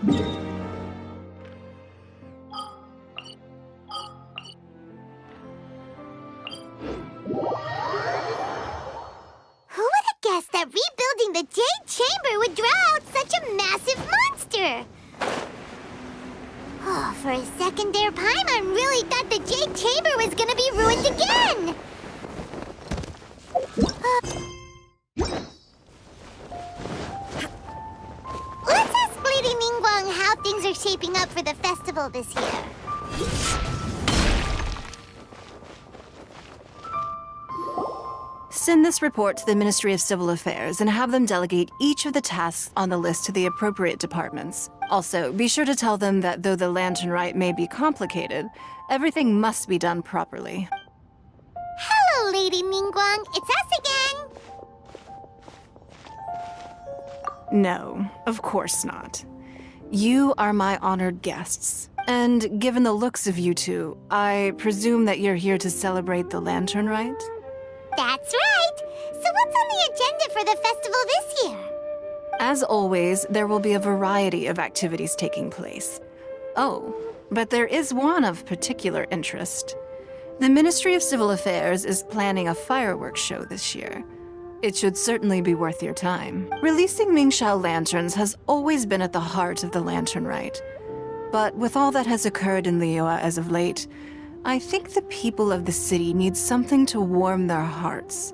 would have guessed that rebuilding the Jade Chamber would draw out such a massive monster? Oh, for a second there, Paimon really thought the Jade Chamber was gonna be ruined again! Let's ask Lady Ningguang how things are shaping up for the festival this year. Send this report to the Ministry of Civil Affairs and have them delegate each of the tasks on the list to the appropriate departments. Also, be sure to tell them that though the Lantern Rite may be complicated, everything must be done properly. Hello, Lady Ningguang. It's us again. No, of course not. You are my honored guests. And given the looks of you two, I presume that you're here to celebrate the Lantern Rite? That's right! So what's on the agenda for the festival this year? As always, there will be a variety of activities taking place. Oh, but there is one of particular interest. The Ministry of Civil Affairs is planning a fireworks show this year. It should certainly be worth your time. Releasing Mingxiao lanterns has always been at the heart of the Lantern Rite. But with all that has occurred in Liyue as of late, I think the people of the city need something to warm their hearts.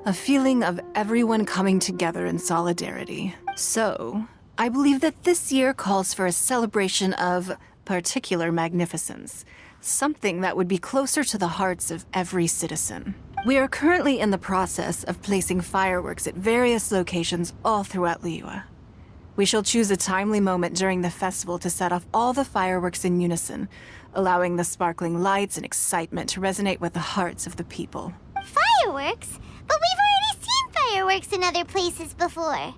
A feeling of everyone coming together in solidarity. So, I believe that this year calls for a celebration of particular magnificence. Something that would be closer to the hearts of every citizen. We are currently in the process of placing fireworks at various locations all throughout Liyue. We shall choose a timely moment during the festival to set off all the fireworks in unison, allowing the sparkling lights and excitement to resonate with the hearts of the people. Fireworks? But we've already seen fireworks in other places before.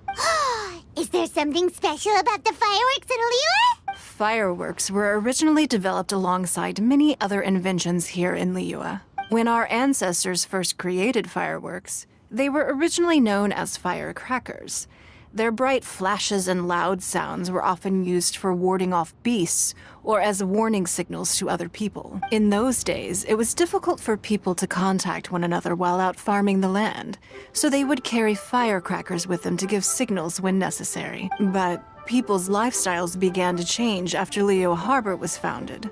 Is there something special about the fireworks in Liyue? Fireworks were originally developed alongside many other inventions here in Liyue. When our ancestors first created fireworks, they were originally known as firecrackers. Their bright flashes and loud sounds were often used for warding off beasts or as warning signals to other people. In those days, it was difficult for people to contact one another while out farming the land, so they would carry firecrackers with them to give signals when necessary. But people's lifestyles began to change after Liyue Harbor was founded.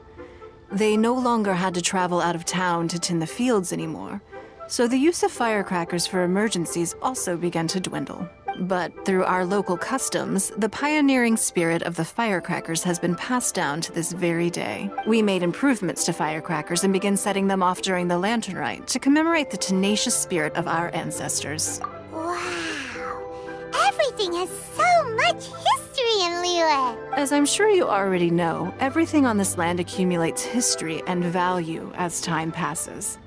They no longer had to travel out of town to tend the fields anymore, so the use of firecrackers for emergencies also began to dwindle. But through our local customs, the pioneering spirit of the firecrackers has been passed down to this very day. We made improvements to firecrackers and began setting them off during the Lantern Rite to commemorate the tenacious spirit of our ancestors. Wow! Everything has so much history in Liyue! As I'm sure you already know, everything on this land accumulates history and value as time passes.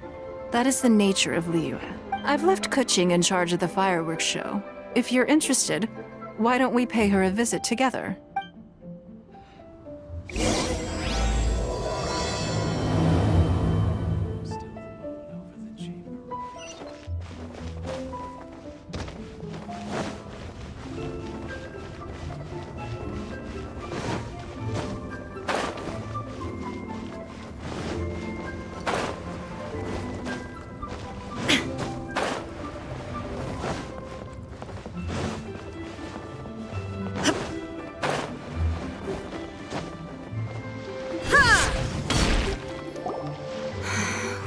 That is the nature of Liyue. I've left Kuching in charge of the fireworks show. If you're interested, why don't we pay her a visit together?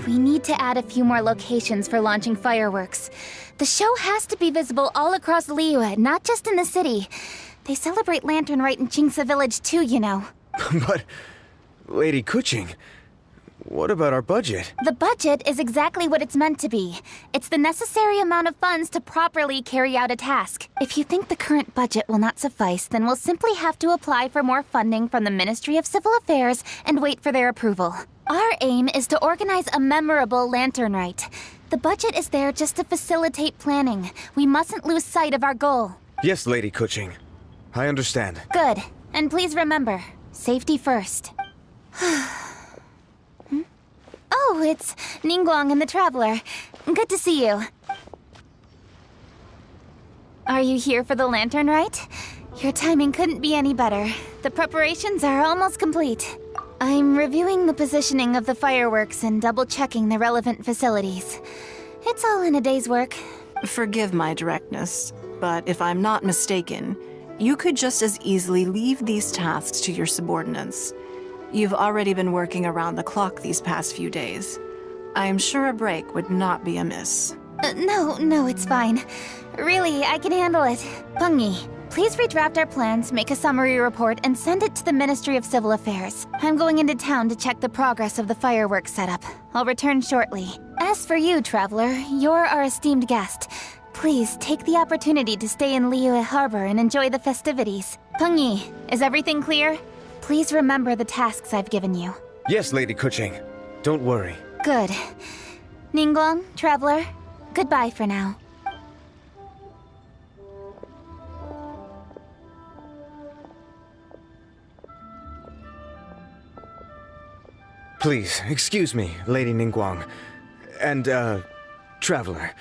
We need to add a few more locations for launching fireworks. The show has to be visible all across Liyue, not just in the city. They celebrate Lantern Rite in Jingsa Village too, you know. But, Lady Kuching, what about our budget? The budget is exactly what it's meant to be. It's the necessary amount of funds to properly carry out a task. If you think the current budget will not suffice, then we'll simply have to apply for more funding from the Ministry of Civil Affairs and wait for their approval. Our aim is to organize a memorable Lantern Rite. The budget is there just to facilitate planning. We mustn't lose sight of our goal. Yes, Lady Kuching. I understand. Good. And please remember, safety first. Oh, it's Ningguang and the Traveler. Good to see you. Are you here for the Lantern Rite? Your timing couldn't be any better. The preparations are almost complete. I'm reviewing the positioning of the fireworks and double-checking the relevant facilities. It's all in a day's work. Forgive my directness, but if I'm not mistaken, you could just as easily leave these tasks to your subordinates. You've already been working around the clock these past few days. I am sure a break would not be amiss. No, it's fine. Really, I can handle it. Pengyi, please redraft our plans, make a summary report, and send it to the Ministry of Civil Affairs. I'm going into town to check the progress of the fireworks setup. I'll return shortly. As for you, Traveler, you're our esteemed guest. Please take the opportunity to stay in Liyue Harbor and enjoy the festivities. Pengyi, is everything clear? Please remember the tasks I've given you. Yes, Lady Kuching. Don't worry. Good. Ningguang, Traveler, goodbye for now. Please, excuse me, Lady Ningguang. And, Traveler.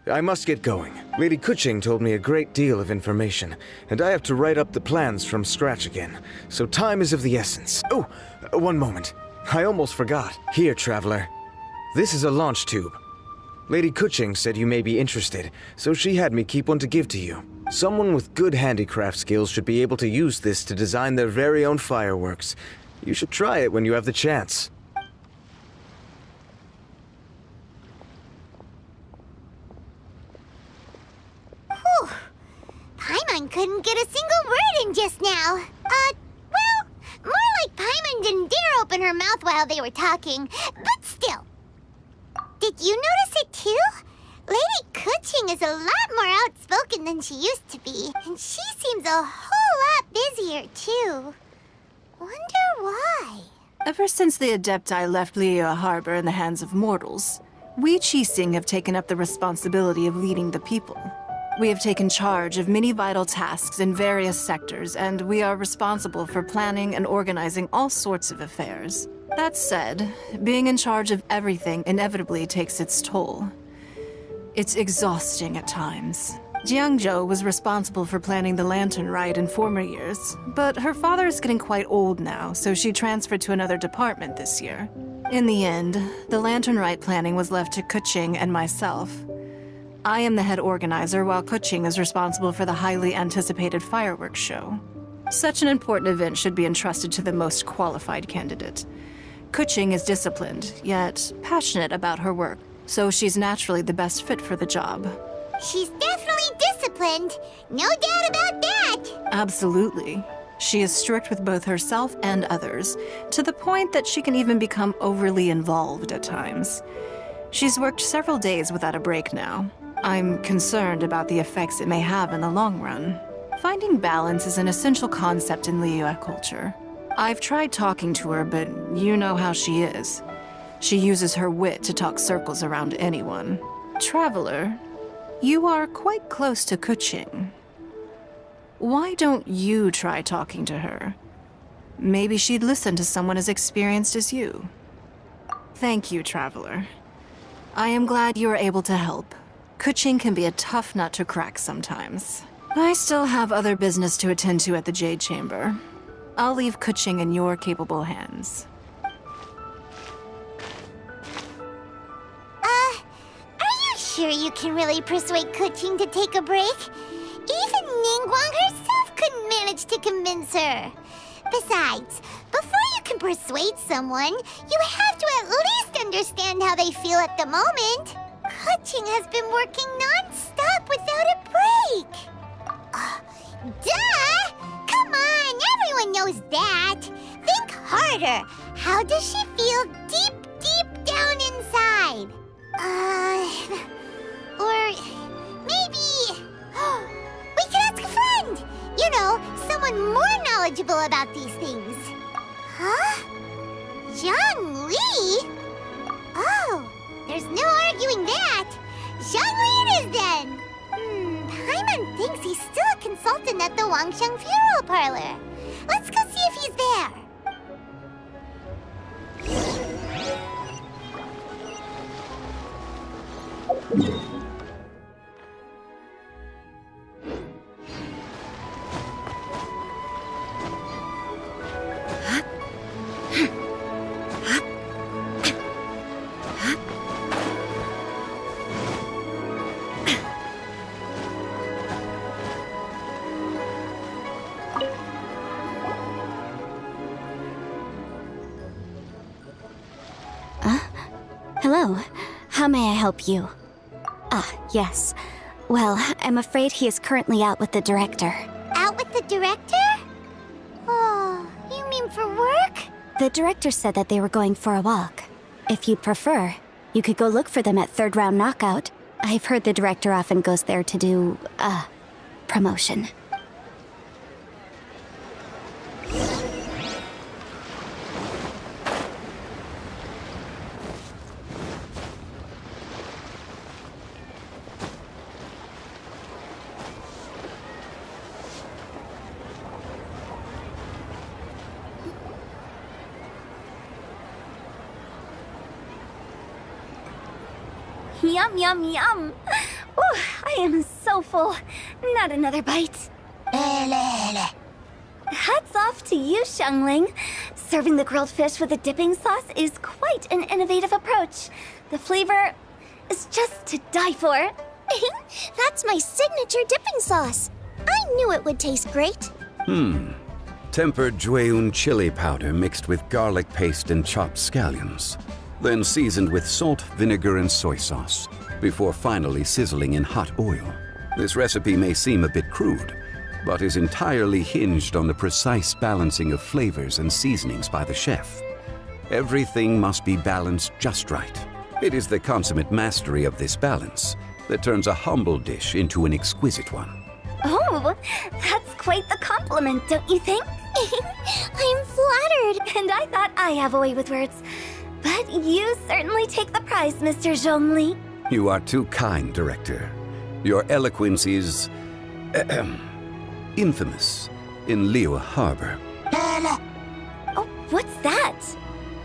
I must get going. Lady Kuching told me a great deal of information, and I have to write up the plans from scratch again, so time is of the essence. Oh, one moment. I almost forgot. Here, Traveler. This is a launch tube. Lady Kuching said you may be interested, so she had me keep one to give to you. Someone with good handicraft skills should be able to use this to design their very own fireworks. You should try it when you have the chance. Paimon couldn't get a single word in just now. Well, more like Paimon didn't dare open her mouth while they were talking, but still. Did you notice it too? Lady Kuching is a lot more outspoken than she used to be, and she seems a whole lot busier too. Wonder why? Ever since the Adepti left Liyue Harbor in the hands of mortals, we Qixing have taken up the responsibility of leading the people. We have taken charge of many vital tasks in various sectors, and we are responsible for planning and organizing all sorts of affairs. That said, being in charge of everything inevitably takes its toll. It's exhausting at times. Jiangzhou was responsible for planning the Lantern Rite in former years, but her father is getting quite old now, so she transferred to another department this year. In the end, the Lantern Rite planning was left to Kuching and myself. I am the head organizer, while Kuching is responsible for the highly anticipated fireworks show. Such an important event should be entrusted to the most qualified candidate. Kuching is disciplined, yet passionate about her work, so she's naturally the best fit for the job. She's definitely disciplined. No doubt about that. Absolutely. She is strict with both herself and others, to the point that she can even become overly involved at times. She's worked several days without a break now. I'm concerned about the effects it may have in the long run. Finding balance is an essential concept in Liyue culture. I've tried talking to her, but you know how she is. She uses her wit to talk circles around anyone. Traveler, you are quite close to Kuching. Why don't you try talking to her? Maybe she'd listen to someone as experienced as you. Thank you, Traveler. I am glad you are able to help. Kuching can be a tough nut to crack sometimes. I still have other business to attend to at the Jade Chamber. I'll leave Kuching in your capable hands. Are you sure you can really persuade Kuching to take a break? Even Ningguang herself couldn't manage to convince her. Besides, before you can persuade someone, you have to at least understand how they feel at the moment. Kuching has been working non-stop without a break. Duh! Come on, everyone knows that. Think harder. How does she feel deep down inside? Or maybe... we can ask a friend! You know, someone more knowledgeable about these things. Huh? Zhang Li? Oh, there's no arguing that. Zhang Li it is then. Paimon thinks he's still a consultant at the Wangsheng Funeral Parlor. Let's go see if he's there. Hello. How may I help you? Ah, yes. Well, I'm afraid he is currently out with the director. Out with the director? Oh, you mean for work? The director said that they were going for a walk. If you'd prefer, you could go look for them at Third Round Knockout. I've heard the director often goes there to do, promotion. Yum, yum, yum. Ooh, I am so full. Not another bite. Hats off to you, Xiangling. Serving the grilled fish with a dipping sauce is quite an innovative approach. The flavor is just to die for. That's my signature dipping sauce. I knew it would taste great. Tempered Jueyun chili powder mixed with garlic paste and chopped scallions. Then seasoned with salt, vinegar, and soy sauce, before finally sizzling in hot oil. This recipe may seem a bit crude, but is entirely hinged on the precise balancing of flavors and seasonings by the chef. Everything must be balanced just right. It is the consummate mastery of this balance that turns a humble dish into an exquisite one. Oh, that's quite the compliment, don't you think? I'm flattered. And I thought I have a way with words. But you certainly take the prize, Mr. Zhongli. You are too kind, Director. Your eloquence is infamous in Liyue Harbor. Oh, what's that?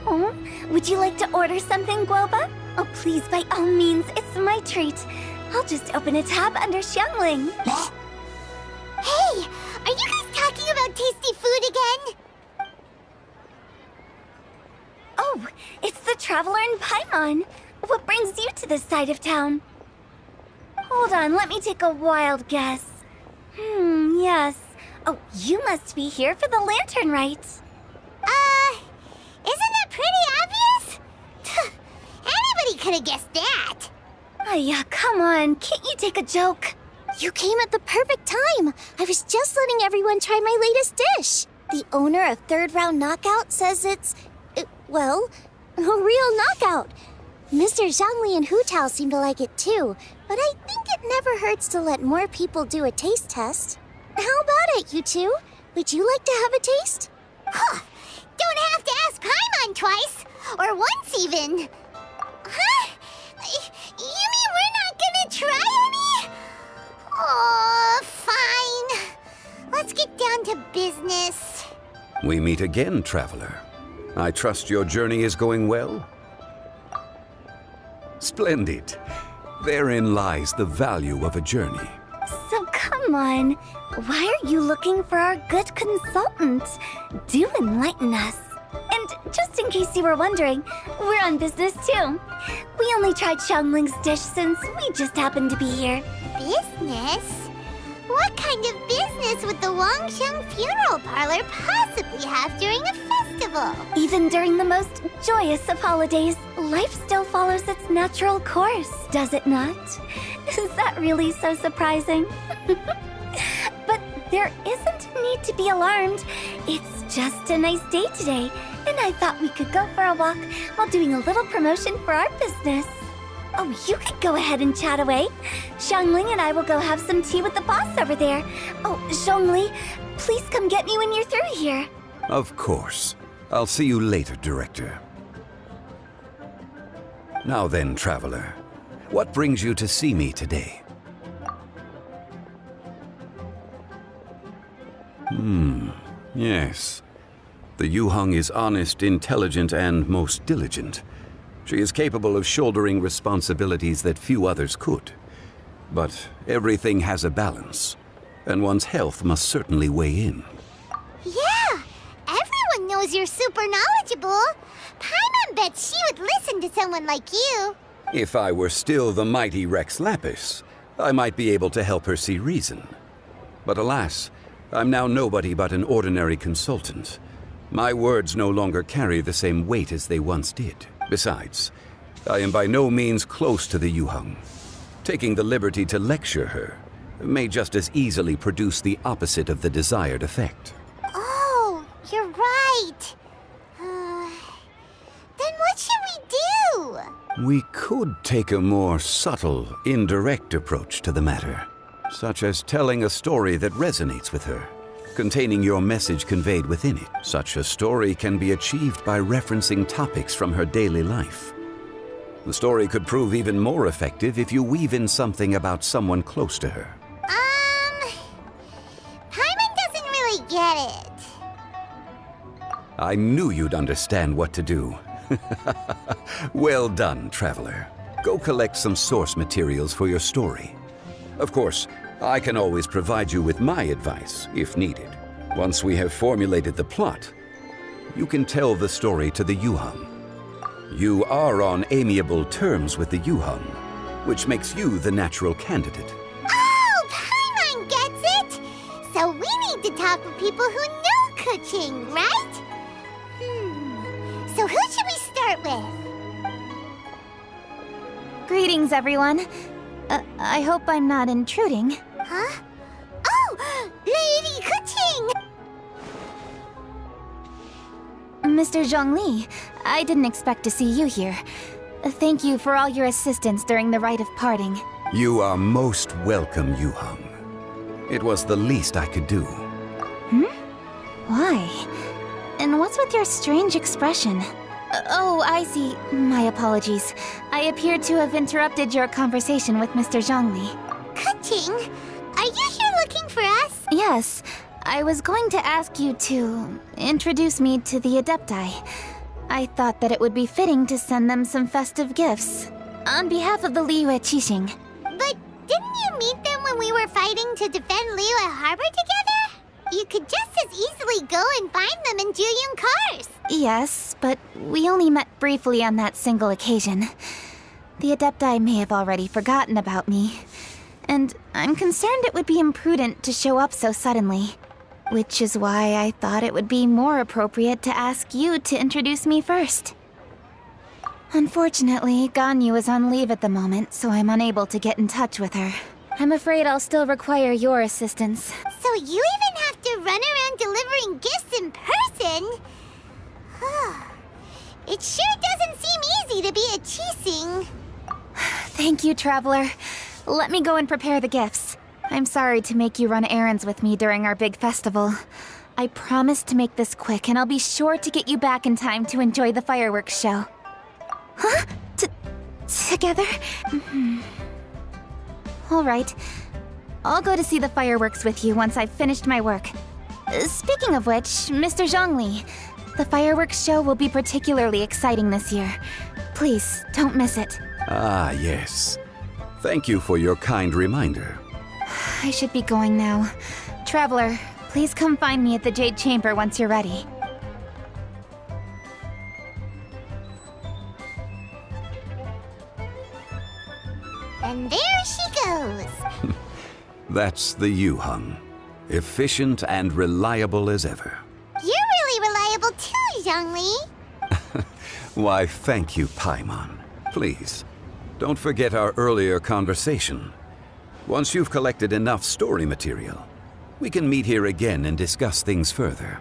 Oh, would you like to order something, Guoba? Oh, please, by all means, it's my treat. I'll just open a tab under Xiangling. Hey, are you guys talking about tasty food again? Oh, it's the Traveler in Paimon. What brings you to this side of town? Hold on, let me take a wild guess. Yes. Oh, you must be here for the lantern rite. Isn't that pretty obvious? Anybody could have guessed that. Yeah, come on, can't you take a joke? You came at the perfect time. I was just letting everyone try my latest dish. The owner of Third Round Knockout says it's, well, a real knockout. Mr. Zhongli and Hu Tao seem to like it too, but I think it never hurts to let more people do a taste test. How about it, you two? Would you like to have a taste? Huh! Don't have to ask Paimon twice, or once even. Huh? You mean we're not gonna try any? Oh, fine. Let's get down to business. We meet again, Traveler. I trust your journey is going well? Splendid. Therein lies the value of a journey. So come on, why are you looking for our good consultant? Do enlighten us. And just in case you were wondering, we're on business too. We only tried Xiangling's dish since we just happened to be here. Business? What kind of business would the Wangsheng Funeral Parlor possibly have during a festival? Even during the most joyous of holidays, life still follows its natural course, does it not? Is that really so surprising? But there isn't need to be alarmed. It's just a nice day today, and I thought we could go for a walk while doing a little promotion for our business. Oh, you could go ahead and chat away. Xiangling and I will go have some tea with the boss over there. Oh, Zhongli, please come get me when you're through here. Of course. I'll see you later, Director. Now then, Traveler, what brings you to see me today? Yes. The Yuheng is honest, intelligent, and most diligent. She is capable of shouldering responsibilities that few others could. But everything has a balance, and one's health must certainly weigh in. Yeah, everyone knows you're super knowledgeable. Paimon bets she would listen to someone like you. If I were still the mighty Rex Lapis, I might be able to help her see reason. But alas, I'm now nobody but an ordinary consultant. My words no longer carry the same weight as they once did. Besides, I am by no means close to the Yuheng. Taking the liberty to lecture her may just as easily produce the opposite of the desired effect. Oh, you're right. Then what should we do? We could take a more subtle, indirect approach to the matter, such as telling a story that resonates with her, containing your message conveyed within it. Such a story can be achieved by referencing topics from her daily life. The story could prove even more effective if you weave in something about someone close to her. Paimon doesn't really get it. I knew you'd understand what to do. Well done, Traveler. Go collect some source materials for your story. Of course, I can always provide you with my advice, if needed. Once we have formulated the plot, you can tell the story to the Yuheng. You are on amiable terms with the Yuheng, which makes you the natural candidate. Oh, Paimon gets it! So we need to talk with people who know Kuching, right? So who should we start with? Greetings, everyone. I hope I'm not intruding. Huh? Oh! Lady Kuching! Mr. Zhongli, I didn't expect to see you here. Thank you for all your assistance during the rite of parting. You are most welcome, Yuheng. It was the least I could do. Why? And what's with your strange expression? Oh, I see. My apologies. I appear to have interrupted your conversation with Mr. Zhongli. Kuching, are you here looking for us? Yes, I was going to ask you to introduce me to the Adepti. I thought that it would be fitting to send them some festive gifts. On behalf of the Liyue Qixing. But didn't you meet them when we were fighting to defend Liyue Harbor together? You could just as easily go and find them in Juyun cars. Yes, but we only met briefly on that single occasion. The Adepti may have already forgotten about me. And I'm concerned it would be imprudent to show up so suddenly. Which is why I thought it would be more appropriate to ask you to introduce me first. Unfortunately, Ganyu is on leave at the moment, so I'm unable to get in touch with her. I'm afraid I'll still require your assistance. So you even have to run around delivering gifts in person? It sure doesn't seem easy to be a Qixing. Thank you, Traveler. Let me go and prepare the gifts. I'm sorry to make you run errands with me during our big festival. I promise to make this quick, and I'll be sure to get you back in time to enjoy the fireworks show. Huh? Together? All right. I'll go to see the fireworks with you once I've finished my work. Speaking of which, Mr. Zhongli, the fireworks show will be particularly exciting this year. Please, don't miss it. Ah, yes. Thank you for your kind reminder. I should be going now. Traveler, please come find me at the Jade Chamber once you're ready. And there she goes. That's the Yuheng. Efficient and reliable as ever. You're really reliable too, Zhongli. Why, thank you, Paimon. Please, don't forget our earlier conversation. Once you've collected enough story material, we can meet here again and discuss things further.